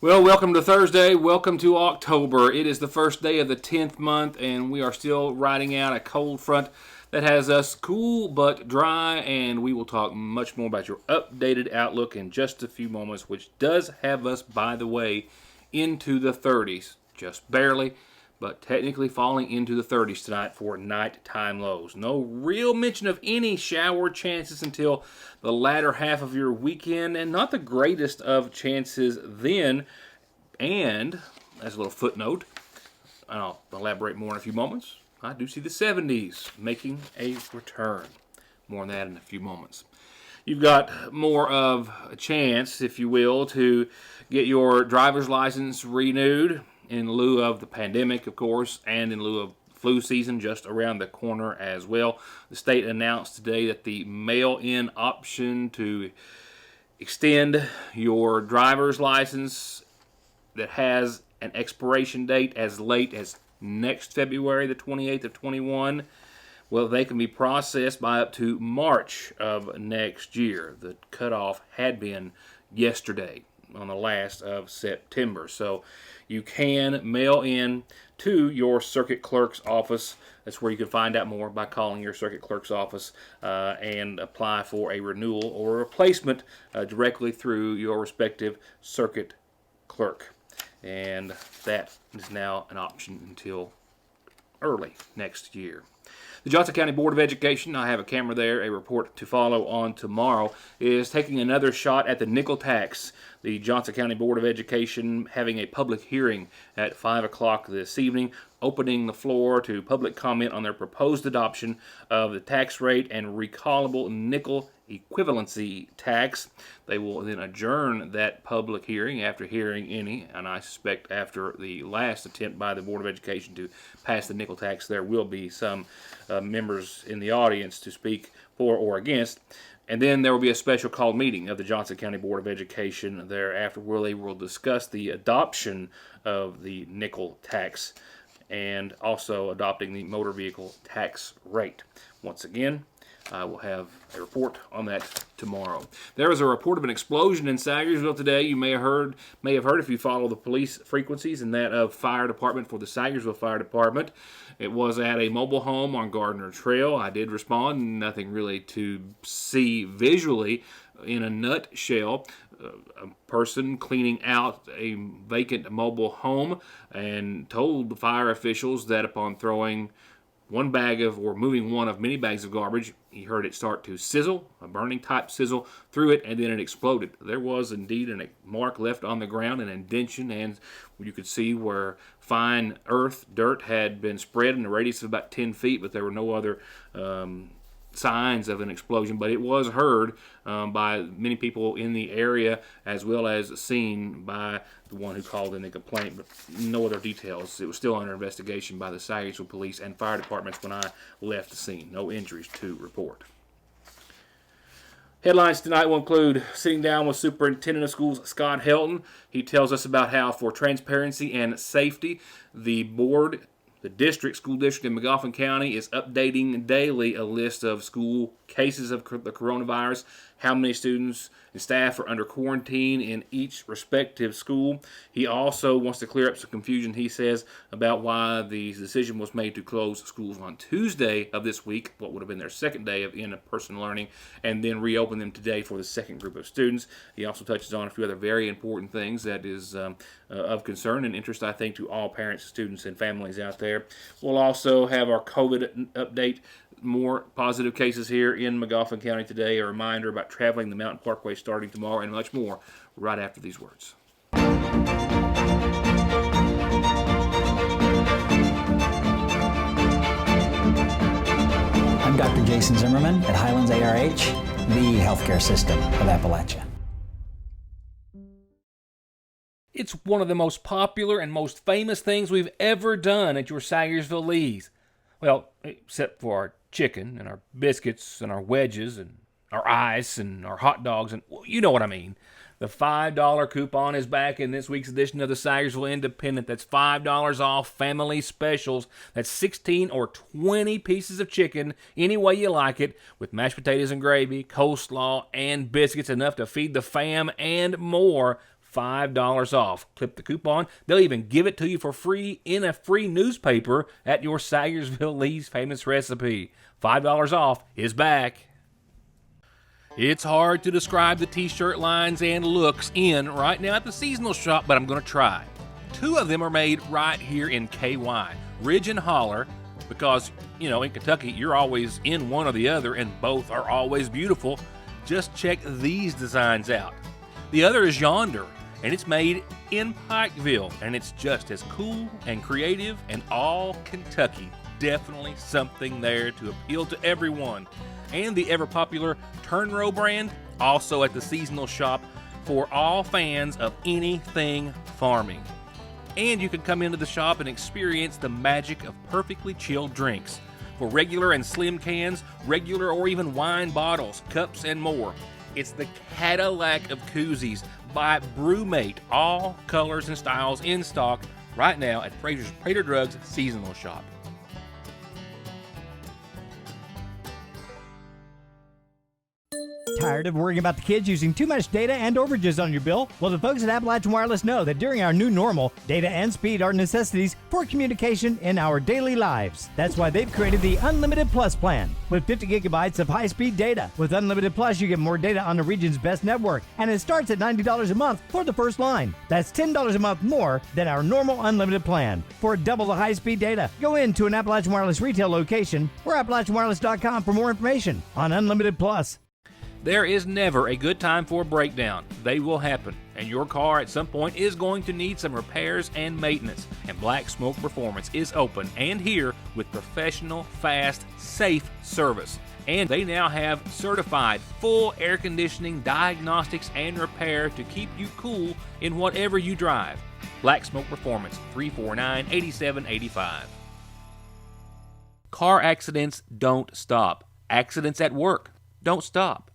Well, welcome to Thursday. Welcome to October. It is the first day of the 10th month, and we are still riding out a cold front that has us cool but dry, and we will talk much more about your updated outlook in just a few moments, which does have us, by the way, into the 30s. Just barely, but technically falling into the 30s tonight for nighttime lows. No real mention of any shower chances until the latter half of your weekend, and not the greatest of chances then. And, as a little footnote, and I'll elaborate more in a few moments, I do see the 70s making a return. More on that in a few moments. You've got more of a chance, if you will, to get your driver's license renewed in lieu of the pandemic, of course, and in lieu of flu season just around the corner as well. The state announced today that the mail-in option to extend your driver's license that has an expiration date as late as next February the 28th of 21, well, they can be processed by up to March of next year. The cutoff had been yesterday on the last of September. So you can mail in to your circuit clerk's office. That's where you can find out more by calling your circuit clerk's office and apply for a renewal or a replacement directly through your respective circuit clerk. And that is now an option until early next year. The Johnson County Board of Education, I have a camera there, a report to follow on tomorrow, is taking another shot at the nickel tax. The Johnson County Board of Education having a public hearing at 5 o'clock this evening, opening the floor to public comment on their proposed adoption of the tax rate and recallable nickel equivalency tax. They will then adjourn that public hearing after hearing any, and I suspect after the last attempt by the Board of Education to pass the nickel tax, there will be some members in the audience to speak for or against. And then there will be a special called meeting of the Johnson County Board of Education thereafter where they will discuss the adoption of the nickel tax and also adopting the motor vehicle tax rate. Once again, I will have a report on that tomorrow. There was a report of an explosion in Sayersville today. You may have heard if you follow the police frequencies, and that of fire department for the Sayersville Fire Department. It was at a mobile home on Gardner Trail. I did respond. Nothing really to see visually. In a nutshell, a person cleaning out a vacant mobile home and told the fire officials that upon throwing moving one of many bags of garbage, he heard it start to sizzle, a burning type sizzle through it, and then it exploded. There was indeed a mark left on the ground, an indentation, and you could see where fine dirt had been spread in a radius of about 10 feet, but there were no other signs of an explosion, but it was heard by many people in the area as well as seen by the one who called in the complaint, but no other details. It was still under investigation by the Sayersville Police and Fire Departments when I left the scene. No injuries to report. Headlines tonight will include sitting down with Superintendent of Schools Scott Helton. He tells us about how, for transparency and safety, the school district in Magoffin County is updating daily a list of school cases of the coronavirus, how many students and staff are under quarantine in each respective school. He also wants to clear up some confusion, he says, about why the decision was made to close schools on Tuesday of this week, what would have been their second day of in-person learning, and then reopen them today for the second group of students. He also touches on a few other very important things that is of concern and interest, I think, to all parents, students, and families out there. We'll also have our COVID update. More positive cases here in Magoffin County today, a reminder about traveling the Mountain Parkway starting tomorrow, and much more right after these words. I'm Dr. Jason Zimmerman at Highlands ARH, the healthcare system of Appalachia. It's one of the most popular and most famous things we've ever done at your Sayersville Lee's. Well, except for our chicken and our biscuits and our wedges and our ice and our hot dogs, and you know what I mean. The $5 coupon is back in this week's edition of the Sayersville Independent. That's $5 off family specials. That's 16 or 20 pieces of chicken, any way you like it, with mashed potatoes and gravy, coleslaw, and biscuits, enough to feed the fam and more. $5 off. Clip the coupon. They'll even give it to you for free in a free newspaper at your Sayersville Lee's Famous Recipe. $5 off is back. It's hard to describe the t-shirt lines and looks in right now at the seasonal shop, but I'm going to try. 2 of them are made right here in KY, Ridge and Holler, because, in Kentucky, you're always in one or the other, and both are always beautiful. Just check these designs out. The other is Yonder, and it's made in Pikeville, and it's just as cool and creative and all Kentucky. Definitely something there to appeal to everyone. And the ever-popular Turn Row brand, also at the seasonal shop for all fans of anything farming. And you can come into the shop and experience the magic of perfectly chilled drinks. For regular and slim cans, regular or even wine bottles, cups, and more. It's the Cadillac of koozies by Brewmate. All colors and styles in stock right now at Fraser's Prater Drugs seasonal shop. Tired of worrying about the kids using too much data and overages on your bill? Well, the folks at Appalachian Wireless know that during our new normal, data and speed are necessities for communication in our daily lives. That's why they've created the Unlimited Plus plan with 50 gigabytes of high-speed data. With Unlimited Plus, you get more data on the region's best network, and it starts at $90 a month for the first line. That's $10 a month more than our normal unlimited plan. For double the high-speed data, go into an Appalachian Wireless retail location or AppalachianWireless.com for more information on Unlimited Plus. There is never a good time for a breakdown. They will happen, and your car at some point is going to need some repairs and maintenance. And Black Smoke Performance is open and here with professional, fast, safe service. And they now have certified full air conditioning, diagnostics, and repair to keep you cool in whatever you drive. Black Smoke Performance, 349-8785. Car accidents don't stop. Accidents at work don't stop.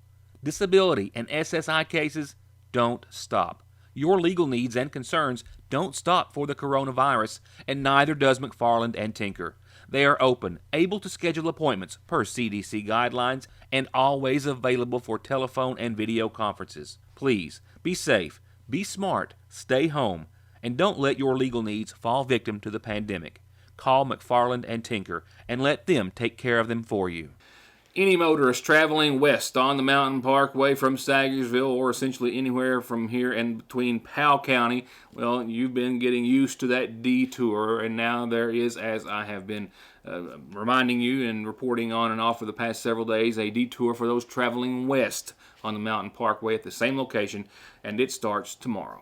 Disability and SSI cases don't stop. Your legal needs and concerns don't stop for the coronavirus, and neither does McFarland and Tinker. They are open, able to schedule appointments per CDC guidelines, and always available for telephone and video conferences. Please, be safe, be smart, stay home, and don't let your legal needs fall victim to the pandemic. Call McFarland and Tinker and let them take care of them for you. Any motorist traveling west on the Mountain Parkway from Sayersville or essentially anywhere from here and between Powell County, well, you've been getting used to that detour, and now there is, as I have been reminding you and reporting on and off for the past several days, a detour for those traveling west on the Mountain Parkway at the same location, and it starts tomorrow.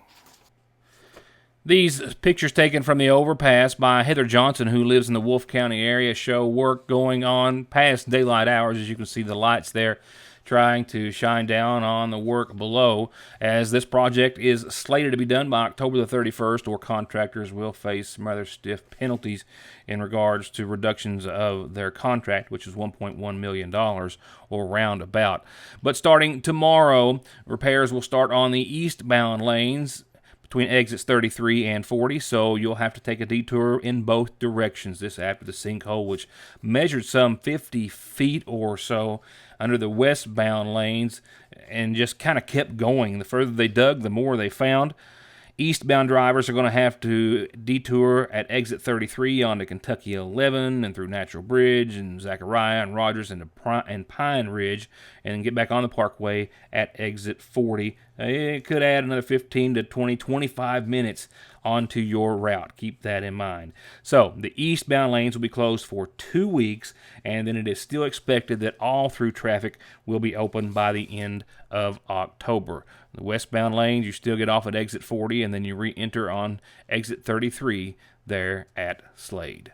These pictures taken from the overpass by Heather Johnson, who lives in the Wolfe County area, show work going on past daylight hours. As you can see, the lights there trying to shine down on the work below, as this project is slated to be done by October the 31st, or contractors will face some rather stiff penalties in regards to reductions of their contract, which is $1.1 million or roundabout. But starting tomorrow, repairs will start on the eastbound lanes between exits 33 and 40, so you'll have to take a detour in both directions. This after the sinkhole, which measured some 50 feet or so under the westbound lanes and just kind of kept going. The further they dug, the more they found. Eastbound drivers are going to have to detour at exit 33 onto Kentucky 11 and through Natural Bridge and Zachariah and Rogers and Pine Ridge, and get back on the Parkway at exit 40. It could add another 15 to 20, 25 minutes onto your route. Keep that in mind. So the eastbound lanes will be closed for 2 weeks, and then it is still expected that all through traffic will be open by the end of October. The westbound lanes, you still get off at exit 40, and then you re-enter on exit 33 there at Slade.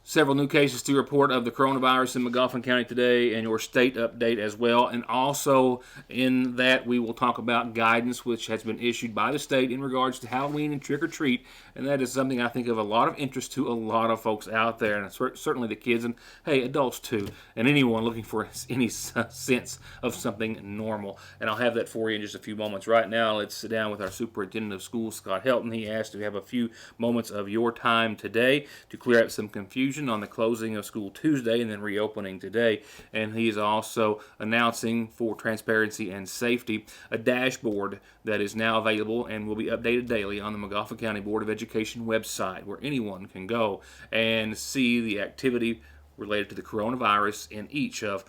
Several new cases to report of the coronavirus in McGoffin County today, and your state update as well. And also in that, we will talk about guidance which has been issued by the state in regards to Halloween and trick-or-treat. And that is something I think of a lot of interest to a lot of folks out there, and certainly the kids, and hey, adults too, and anyone looking for any sense of something normal. And I'll have that for you in just a few moments. Right now, let's sit down with our superintendent of schools, Scott Helton. He asked to have a few moments of your time today to clear up some confusion confusion on the closing of school Tuesday and then reopening today. And he is also announcing, for transparency and safety, a dashboard that is now available and will be updated daily on the Magoffin County Board of Education website, where anyone can go and see the activity related to the coronavirus in each of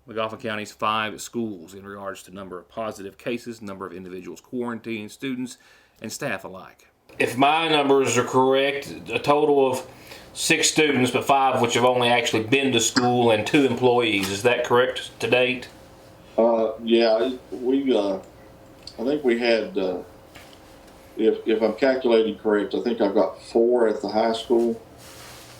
Magoffin County's 5 schools in regards to number of positive cases, number of individuals quarantined, students, and staff alike. If my numbers are correct, a total of 6 students, but 5 of which have only actually been to school, and 2 employees. Is that correct to date? Yeah, I think we had, if I'm calculating correct, I think I've got 4 at the high school.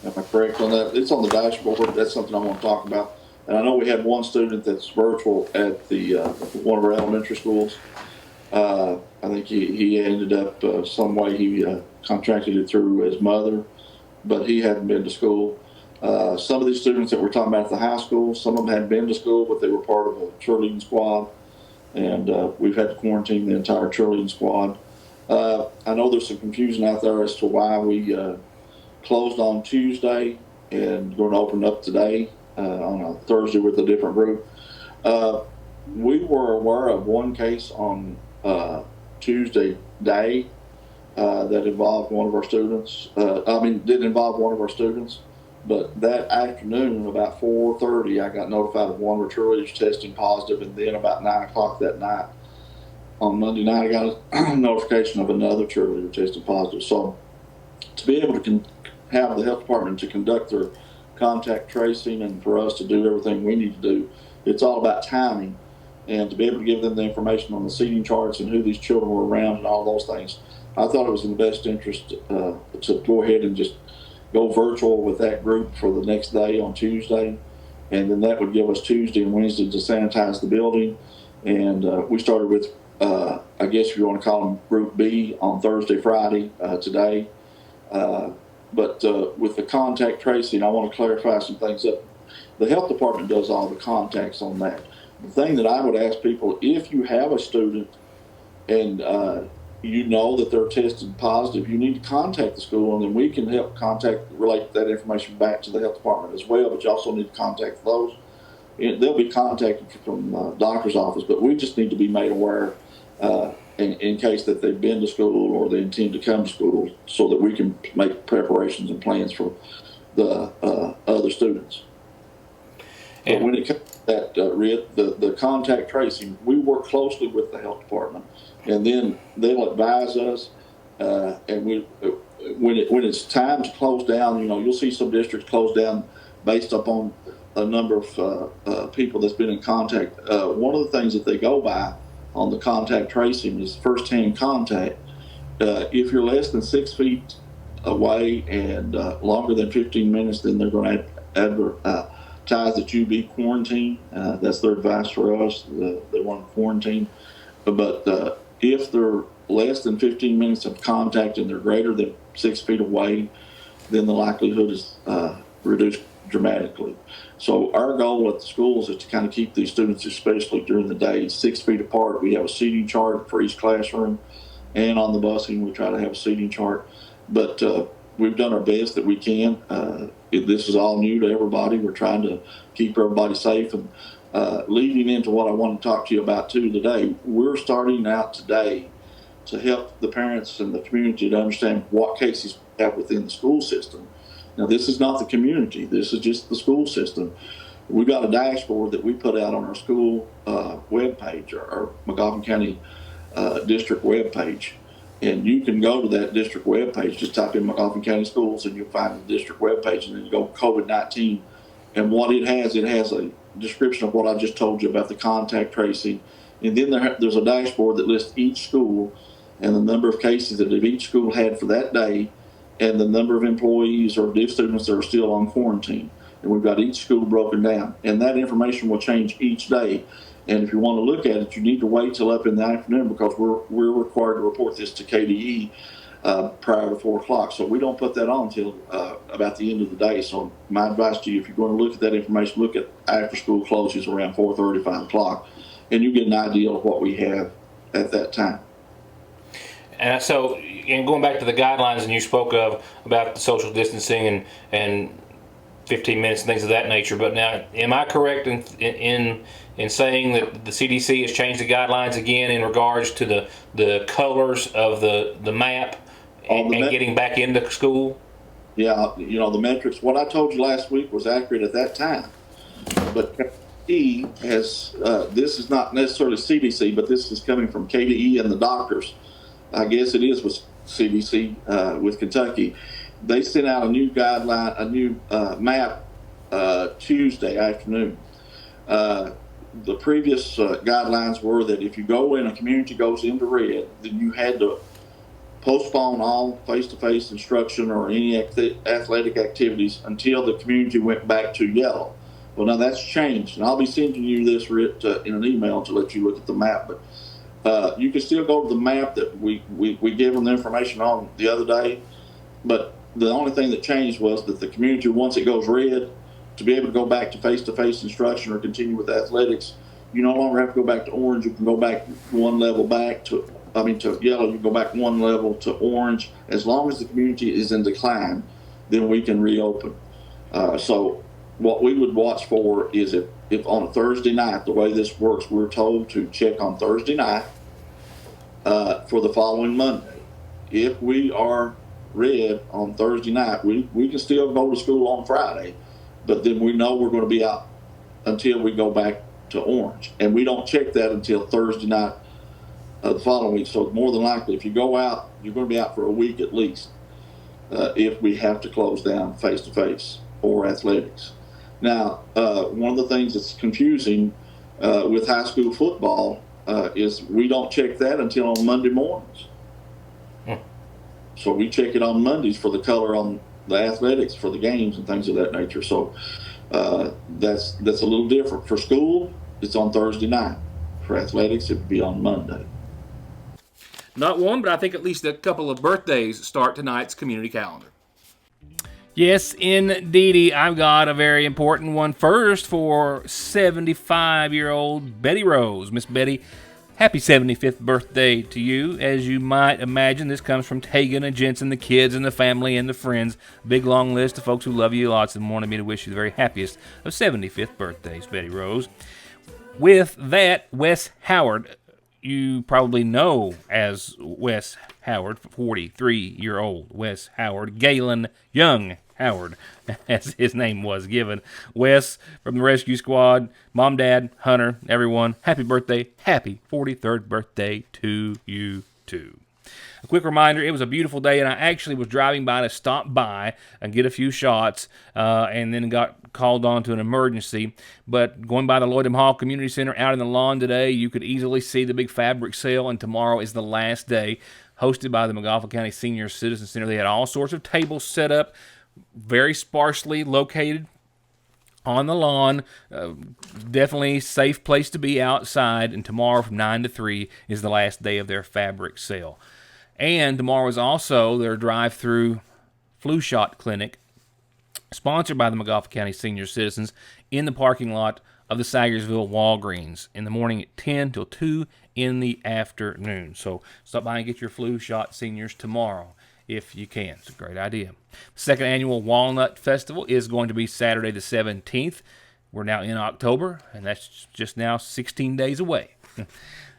Am I correct on that? It's on the dashboard. That's something I want to talk about. And I know we had 1 student that's virtual at the one of our elementary schools. I think he ended up some way he contracted it through his mother, but he hadn't been to school. Some of these students that we're talking about at the high school, some of them hadn't been to school, but they were part of a cheerleading squad, and we've had to quarantine the entire cheerleading squad. I know there's some confusion out there as to why we closed on Tuesday and going to open up today on a Thursday with a different group. We were aware of 1 case on Tuesday day that involved one of our students. Didn't involve one of our students, but that afternoon, about 4:30, I got notified of one of our cheerleaders testing positive, and then about 9 o'clock that night, on Monday night, I got a notification of another cheerleader testing positive. So to be able to have the health department to conduct their contact tracing and for us to do everything we need to do, it's all about timing. And to be able to give them the information on the seating charts and who these children were around and all those things, I thought it was in the best interest to go ahead and just go virtual with that group for the next day on Tuesday. And then that would give us Tuesday and Wednesday to sanitize the building. And we started with, I guess if you want to call them Group B, on Thursday, Friday, today. But with the contact tracing, I want to clarify some things up. The health department does all the contacts on that. The thing that I would ask people, if you have a student and you know that they're tested positive, you need to contact the school, and then we can help relate that information back to the health department as well. But you also need to contact those. They'll be contacted from the doctor's office, but we just need to be made aware in case that they've been to school or they intend to come to school, so that we can make preparations and plans for the other students. But when it comes to that, the contact tracing, we work closely with the health department, and then they'll advise us. And when it's time to close down, you'll see some districts close down based upon a number of people that's been in contact. One of the things that they go by on the contact tracing is first-hand contact. If you're less than 6 feet away and longer than 15 minutes, then they're going to advertise that you be quarantined. That's their advice for us. They want to quarantine. But if they're less than 15 minutes of contact and they're greater than 6 feet away, then the likelihood is reduced dramatically. So our goal at the schools is to kind of keep these students, especially during the day, 6 feet apart. We have a seating chart for each classroom, and on the busing we try to have a seating chart. But we've done our best that we can. This is all new to everybody. We're trying to keep everybody safe. And leading into what I want to talk to you about too today, we're starting out today to help the parents and the community to understand what cases we have within the school system. Now, this is not the community. This is just the school system. We've got a dashboard that we put out on our school webpage, our Magoffin County district webpage. And you can go to that district webpage, just type in Magoffin County Schools, and you'll find the district webpage, and then you go COVID-19. And what it has a description of what I just told you about the contact tracing. And then there's a dashboard that lists each school and the number of cases that each school had for that day, and the number of employees or new students that are still on quarantine. And we've got each school broken down. And that information will change each day. And if you want to look at it, you need to wait till up in the afternoon, because we're required to report this to KDE prior to 4 o'clock. So we don't put that on until about the end of the day. So my advice to you, if you're going to look at that information, look at after school closes around 4:30, 5 o'clock, and you get an idea of what we have at that time. And so, going back to the guidelines, and you spoke about the social distancing and 15 minutes and things of that nature. But now, am I correct in saying that the CDC has changed the guidelines again in regards to the colors of the map and getting back into school? Yeah, the metrics. What I told you last week was accurate at that time, but KDE has. This is not necessarily CDC, but this is coming from KDE and the doctors. I guess it is with CDC with Kentucky. They sent out a new guideline, a new map Tuesday afternoon. The previous guidelines were that if you go in, a community goes into red, then you had to postpone all face-to-face instruction or any athletic activities until the community went back to yellow. Well, now that's changed, and I'll be sending you this in an email to let you look at the map. But you can still go to the map that we gave them the information on the other day. But the only thing that changed was that the community, once it goes red, to be able to go back to face-to-face instruction or continue with athletics, you no longer have to go back to orange. You can go back one level back to yellow. You go back one level to orange. As long as the community is in decline, then we can reopen. So what we would watch for is if on a Thursday night, the way this works, we're told to check on Thursday night for the following Monday. If we are red on Thursday night, we can still go to school on Friday, but then we know we're going to be out until we go back to orange. And we don't check that until Thursday night the following week. So more than likely, if you go out, you're going to be out for a week at least if we have to close down face-to-face or athletics. Now, one of the things that's confusing with high school football is we don't check that until on Monday mornings. So we check it on Mondays for the color on the athletics for the games and things of that nature. So that's a little different. For school, it's on Thursday night. For athletics, it would be on Monday. Not one, but I think at least a couple of birthdays start tonight's community calendar. Yes, indeedy. I've got a very important one first for 75-year-old Betty Rose. Miss Betty, happy 75th birthday to you. As you might imagine, this comes from Tegan and Jensen, the kids and the family and the friends. Big long list of folks who love you lots and wanted me to wish you the very happiest of 75th birthdays, Betty Rose. With that, Wes Howard, you probably know as Wes Howard, 43-year-old Wes Howard, Galen Young Howard, as his name was given. Wes from the rescue squad, mom, dad, Hunter, everyone, happy birthday, happy 43rd birthday to you too. A quick reminder, it was a beautiful day, and I actually was driving by to stop by and get a few shots, and then got called on to an emergency. But going by the Lloyd M. Hall Community Center out in the lawn today, you could easily see the big fabric sale, and tomorrow is the last day, hosted by the McGoffin County Senior Citizen Center. They had all sorts of tables set up, very sparsely located on the lawn. Definitely safe place to be outside, and tomorrow from 9 to 3 is the last day of their fabric sale. And tomorrow is also their drive-through flu shot clinic, sponsored by the McGoffin County Senior Citizens, in the parking lot of the Sagersville Walgreens in the morning at 10 till 2 in the afternoon. So stop by and get your flu shot, seniors, tomorrow if you can. It's a great idea. Second annual Walnut Festival is going to be Saturday the 17th. We're now in October, and that's just now 16 days away.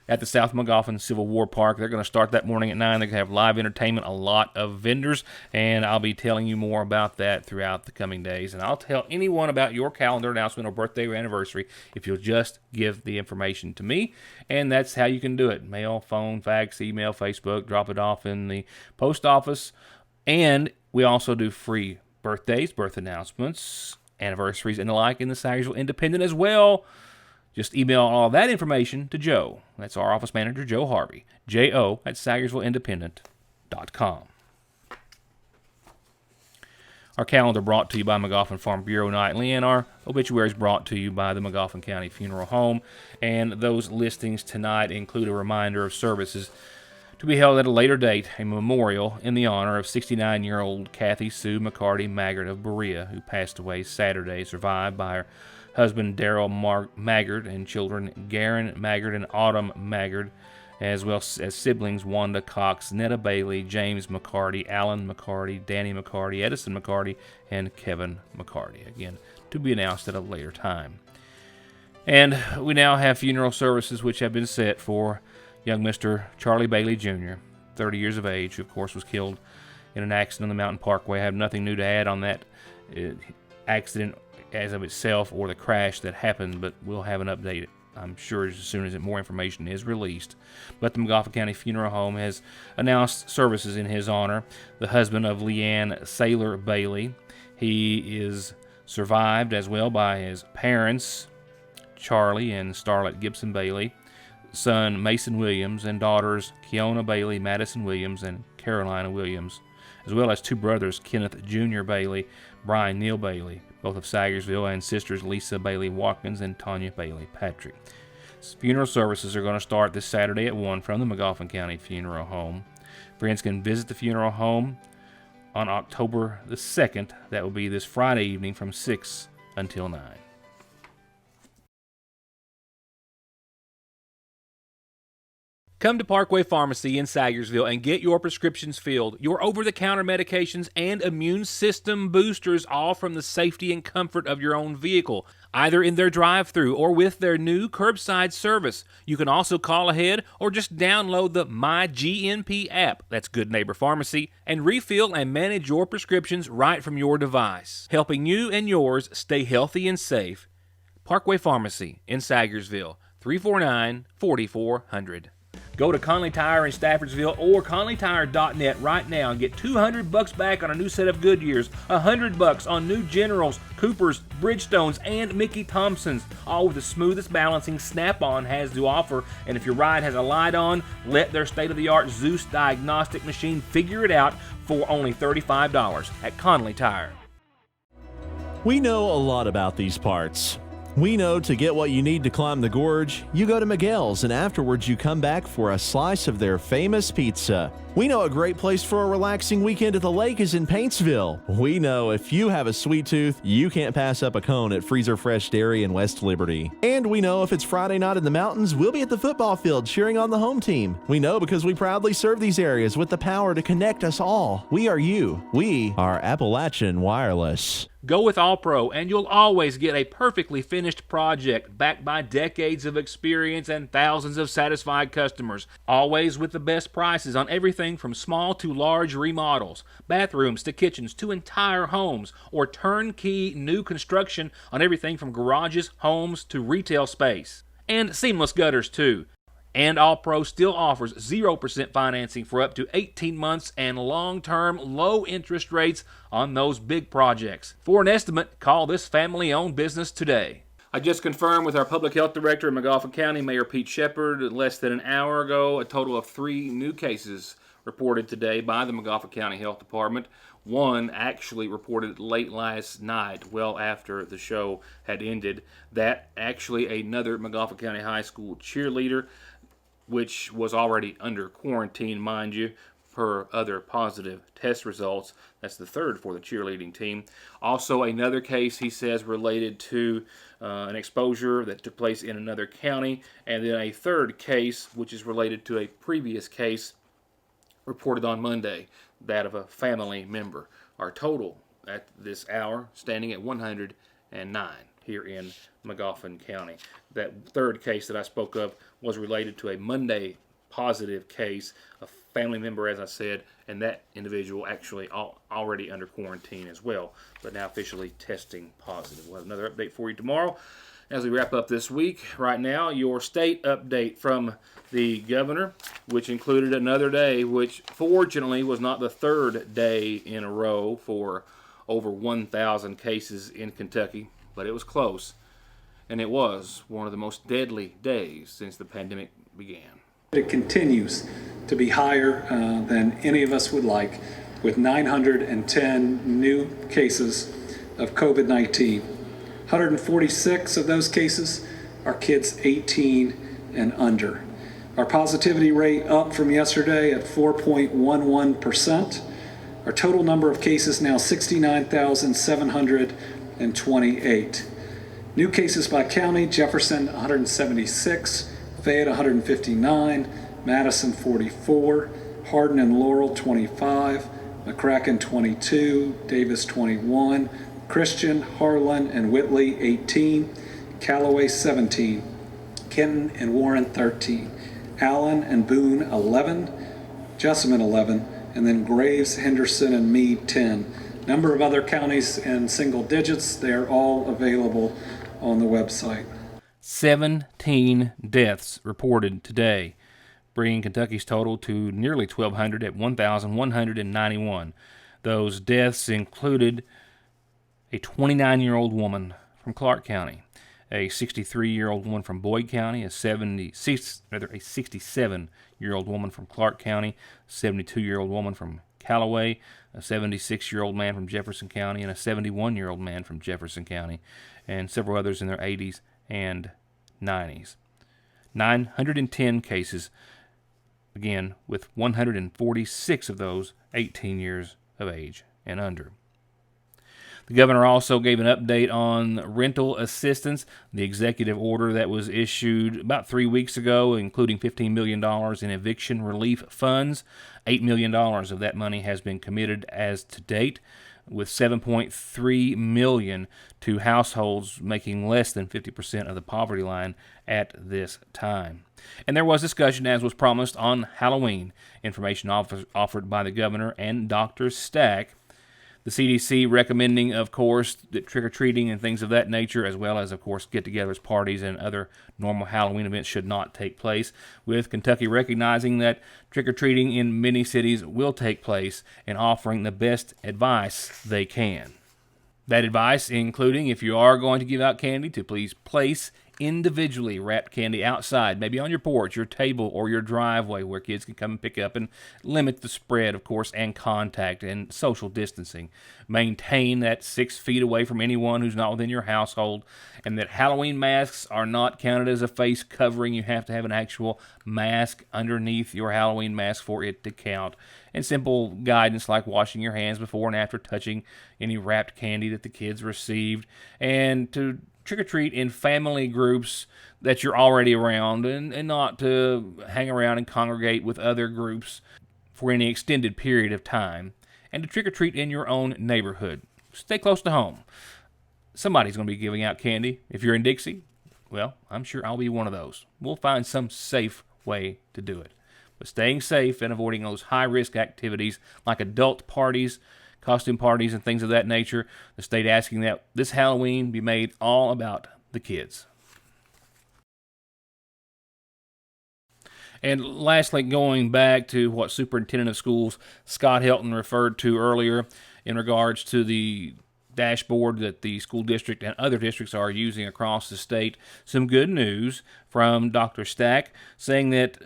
At the South McGoffin Civil War Park. They're going to start that morning at 9. They're going to have live entertainment, a lot of vendors, and I'll be telling you more about that throughout the coming days. And I'll tell anyone about your calendar announcement or birthday or anniversary if you'll just give the information to me, and that's how you can do it. Mail, phone, fax, email, Facebook, drop it off in the post office, and we also do free birthdays, birth announcements, anniversaries, and the like in the Sagersville Independent as well. Just email all that information to Joe. That's our office manager, Joe Harvey. JO@SagersvilleIndependent.com. Our calendar brought to you by McGoffin Farm Bureau Nightly, and our obituaries brought to you by the McGoffin County Funeral Home. And those listings tonight include a reminder of services to be held at a later date, a memorial in the honor of 69-year-old Kathy Sue McCarty Maggard of Berea, who passed away Saturday, survived by her husband Darrell Maggard and children Garen Maggard and Autumn Maggard. as well as siblings Wanda Cox, Netta Bailey, James McCarty, Alan McCarty, Danny McCarty, Edison McCarty, and Kevin McCarty. Again, to be announced at a later time. And we now have funeral services which have been set for young Mr. Charlie Bailey Jr., 30 years of age, who of course was killed in an accident on the Mountain Parkway. I have nothing new to add on that accident as of itself or the crash that happened, but we'll have an update, I'm sure, as soon as more information is released. But the McGoffin County Funeral Home has announced services in his honor. The husband of Leanne Saylor Bailey, he is survived as well by his parents, Charlie and Starlet Gibson Bailey, son Mason Williams, and daughters Keona Bailey, Madison Williams, and Carolina Williams, as well as two brothers, Kenneth Jr. Bailey, Brian Neal Bailey, both of Sagersville, and sisters Lisa Bailey Watkins and Tanya Bailey Patrick. Funeral services are going to start this Saturday at 1 from the McGoffin County Funeral Home. Friends can visit the funeral home on October the 2nd. That will be this Friday evening from 6 until 9. Come to Parkway Pharmacy in Sagersville and get your prescriptions filled, your over-the-counter medications, and immune system boosters, all from the safety and comfort of your own vehicle, either in their drive-thru or with their new curbside service. You can also call ahead or just download the MyGNP app, that's Good Neighbor Pharmacy, and refill and manage your prescriptions right from your device, helping you and yours stay healthy and safe. Parkway Pharmacy in Sagersville, 349-4400. Go to Conley Tire in Staffordsville or ConleyTire.net right now and get $200 back on a new set of Goodyears, $100 on new Generals, Coopers, Bridgestones, and Mickey Thompsons, all with the smoothest balancing Snap-on has to offer. And if your ride has a light on, let their state-of-the-art Zeus diagnostic machine figure it out for only $35 at Conley Tire. We know a lot about these parts. We know to get what you need to climb the gorge, you go to Miguel's, and afterwards you come back for a slice of their famous pizza. We know a great place for a relaxing weekend at the lake is in Paintsville. We know if you have a sweet tooth, you can't pass up a cone at Freezer Fresh Dairy in West Liberty. And we know if it's Friday night in the mountains, we'll be at the football field cheering on the home team. We know because we proudly serve these areas with the power to connect us all. We are you. We are Appalachian Wireless. Go with All Pro, and you'll always get a perfectly finished project backed by decades of experience and thousands of satisfied customers. Always with the best prices on everything from small to large remodels, bathrooms to kitchens to entire homes, or turnkey new construction on everything from garages, homes to retail space. And seamless gutters too. And All Pro still offers 0% financing for up to 18 months and long-term low interest rates on those big projects. For an estimate, call this family-owned business today. I just confirmed with our Public Health Director in McGoffin County, Mayor Pete Shepard, less than an hour ago, a total of 3 new cases reported today by the McGoffin County Health Department. One actually reported late last night, well after the show had ended. That actually another McGoffin County High School cheerleader, which was already under quarantine, mind you, per other positive test results. That's the third for the cheerleading team. Also, another case, he says, related to an exposure that took place in another county. And then a third case, which is related to a previous case reported on Monday, that of a family member. Our total at this hour standing at 109 here in McGoffin County. That third case that I spoke of was related to a Monday positive case, a family member, as I said, and that individual actually already under quarantine as well, but now officially testing positive. We'll have another update for you tomorrow as we wrap up this week. Right now, your state update from the governor, which included another day, which fortunately was not the third day in a row for over 1,000 cases in Kentucky, but it was close, and it was one of the most deadly days since the pandemic began. It continues to be higher than any of us would like, with 910 new cases of COVID-19. 146 of those cases are kids 18 and under. Our positivity rate up from yesterday at 4.11%. Our total number of cases now 69,728. New cases by county: Jefferson 176, Fayette 159, Madison 44, Hardin and Laurel 25, McCracken 22, Davis 21, Christian, Harlan, and Whitley 18, Callaway 17, Kenton and Warren 13, Allen and Boone 11, Jessamine 11, and then Graves, Henderson, and Meade 10. Number of other counties in single digits. They are all available on the website. 17 deaths reported today, bringing Kentucky's total to nearly 1,200 at 1,191. Those deaths included a 29-year-old woman from Clark County, a 63-year-old woman from Boyd County, a 67-year-old woman from Clark County, a 72-year-old woman from Callaway, a 76-year-old man from Jefferson County, and a 71-year-old man from Jefferson County, and several others in their 80s and 90s. 910 cases, again, with 146 of those 18 years of age and under. The governor also gave an update on rental assistance, the executive order that was issued about 3 weeks ago, including $15 million in eviction relief funds. $8 million of that money has been committed as to date, with $7.3 million to households making less than 50% of the poverty line at this time. And there was discussion, as was promised, on Halloween. Information offered by the governor and Dr. Stack. The CDC recommending, of course, that trick-or-treating and things of that nature, as well as, of course, get-togethers, parties, and other normal Halloween events should not take place, with Kentucky recognizing that trick-or-treating in many cities will take place and offering the best advice they can. That advice including, if you are going to give out candy, to please place individually wrapped candy outside, maybe on your porch, your table, or your driveway where kids can come and pick up, and limit the spread, of course, and contact and social distancing. Maintain that 6 feet away from anyone who's not within your household, and that Halloween masks are not counted as a face covering. You have to have an actual mask underneath your Halloween mask for it to count. And simple guidance like washing your hands before and after touching any wrapped candy that the kids received, and to trick-or-treat in family groups that you're already around, and not to hang around and congregate with other groups for any extended period of time, and to trick-or-treat in your own neighborhood. Stay close to home. Somebody's going to be giving out candy. If you're in Dixie, well, I'm sure I'll be one of those. We'll find some safe way to do it. But staying safe and avoiding those high-risk activities like adult parties, costume parties, and things of that nature. The state asking that this Halloween be made all about the kids. And lastly, going back to what Superintendent of Schools Scott Helton referred to earlier in regards to the dashboard that the school district and other districts are using across the state, some good news from Dr. Stack saying that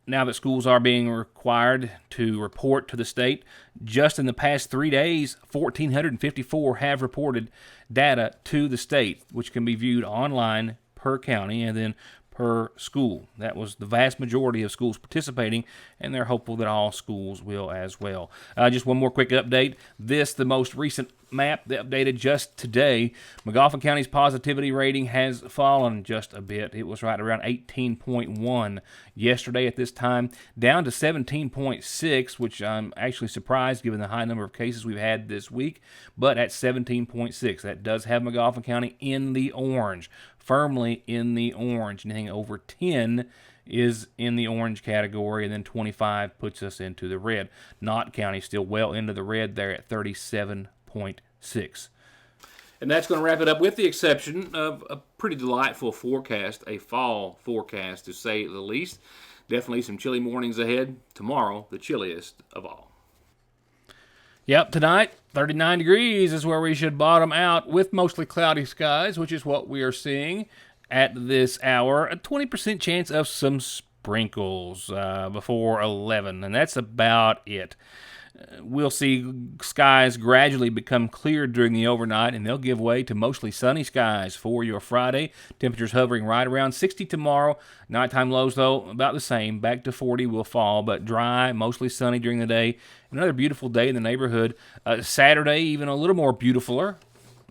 now that schools are being required to report to the state, just in the past 3 days, 1,454 have reported data to the state, which can be viewed online per county and then per school. That was the vast majority of schools participating, and they're hopeful that all schools will as well. Just one more quick update. The most recent map, they updated just today. McGoffin County's positivity rating has fallen just a bit. It was right around 18.1 yesterday at this time, down to 17.6, which I'm actually surprised given the high number of cases we've had this week, but at 17.6. That does have McGoffin County in the orange, firmly in the orange. Anything over 10 is in the orange category, and then 25 puts us into the red. Knott County still well into the red there at 37.6. And that's going to wrap it up, with the exception of a pretty delightful forecast, a fall forecast to say the least. Definitely some chilly mornings ahead. Tomorrow, the chilliest of all. Yep, tonight, 39 degrees is where we should bottom out, with mostly cloudy skies, which is what we are seeing at this hour. A 20% chance of some sprinkles before 11, and that's about it. We'll see skies gradually become clear during the overnight, and they'll give way to mostly sunny skies for your Friday. Temperatures hovering right around 60 tomorrow. Nighttime lows, though, about the same. Back to 40 will fall, but dry, mostly sunny during the day. Another beautiful day in the neighborhood. Saturday, even a little more beautifuler.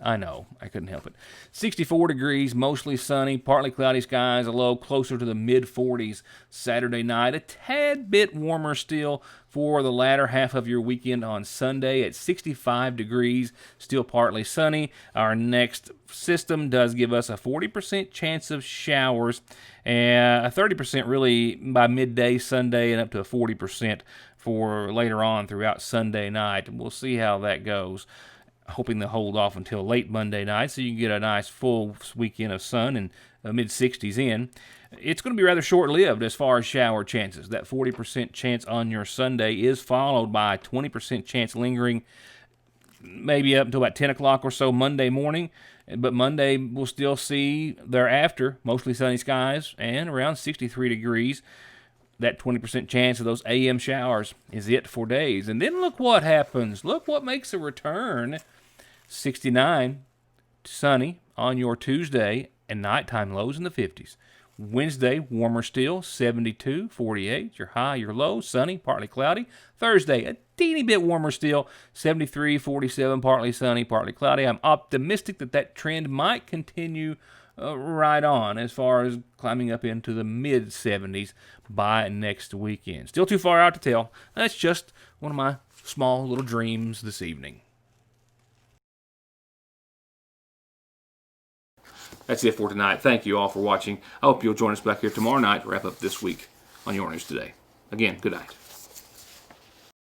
I know. I couldn't help it. 64 degrees, mostly sunny, partly cloudy skies, a low closer to the mid-40s Saturday night. A tad bit warmer still for the latter half of your weekend on Sunday at 65 degrees, still partly sunny. Our next system does give us a 40% chance of showers, and a 30% really by midday Sunday, and up to a 40% for later on throughout Sunday night. We'll see how that goes. Hoping to hold off until late Monday night so you can get a nice full weekend of sun and mid-60s in. It's going to be rather short-lived as far as shower chances. That 40% chance on your Sunday is followed by a 20% chance lingering maybe up until about 10 o'clock or so Monday morning. But Monday we'll still see thereafter mostly sunny skies and around 63 degrees. That 20% chance of those AM showers is it for days. And then look what happens. Look what makes a return. 69, sunny on your Tuesday, and nighttime lows in the 50s. Wednesday, warmer still, 72, 48, your high, your low, sunny, partly cloudy. Thursday, a teeny bit warmer still, 73, 47, partly sunny, partly cloudy. I'm optimistic that trend might continue right on as far as climbing up into the mid-70s by next weekend. Still too far out to tell. That's just one of my small little dreams this evening. That's it for tonight. Thank you all for watching. I hope you'll join us back here tomorrow night to wrap up this week on Your News Today. Again, good night.